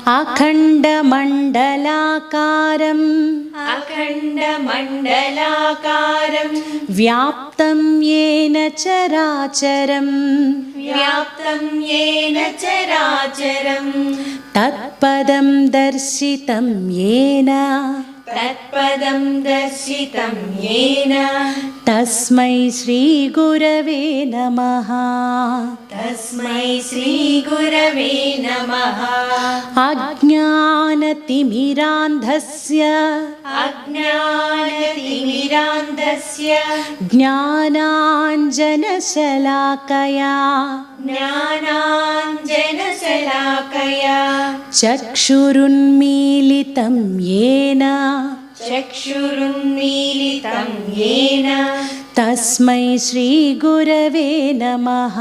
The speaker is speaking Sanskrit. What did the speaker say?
अखण्डमण्डलाकारं व्याप्तं येन चराचरं तत्पदं दर्शितं येन तस्मै श्रीगुरवे नमः। अज्ञानतिमिरान्धस्य ज्ञानाञ्जनशलाकया चक्षुरुन्मीलितं येन तस्मै श्रीगुरवे नमः।